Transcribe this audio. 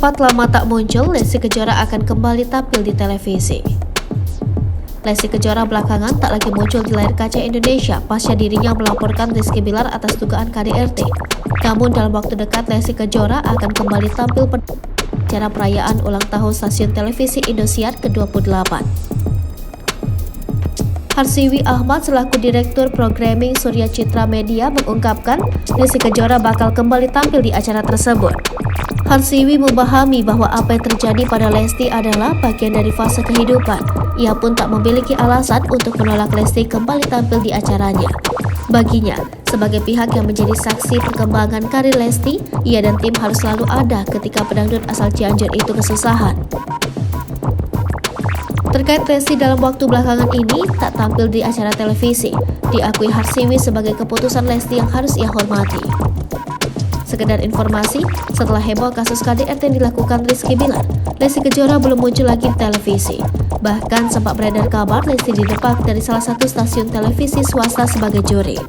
Fat lama tak muncul, Lesti Kejora akan kembali tampil di televisi. Lesti Kejora belakangan tak lagi muncul di layar kaca Indonesia pasca dirinya melaporkan Rizky Bilar atas dugaan KDRT. Namun dalam waktu dekat Lesti Kejora akan kembali tampil pada acara perayaan ulang tahun stasiun televisi Indosiar ke-28. Harsiwi Ahmad selaku Direktur Programming Surya Citra Media mengungkapkan Lesti Kejora bakal kembali tampil di acara tersebut. Harsiwi memahami bahwa apa yang terjadi pada Lesti adalah bagian dari fase kehidupan. Ia pun tak memiliki alasan untuk menolak Lesti kembali tampil di acaranya. Baginya, sebagai pihak yang menjadi saksi perkembangan karir Lesti, ia dan tim harus selalu ada ketika pedangdut asal Cianjur itu kesusahan. Terkait Lesti dalam waktu belakangan ini tak tampil di acara televisi, diakui Harsiwi sebagai keputusan Lesti yang harus ia hormati. Sekedar informasi, setelah heboh kasus KDRT yang dilakukan Rizky Bilar, Lesti Kejora belum muncul lagi di televisi. Bahkan sempat beredar kabar Lesti didepak dari salah satu stasiun televisi swasta sebagai juri.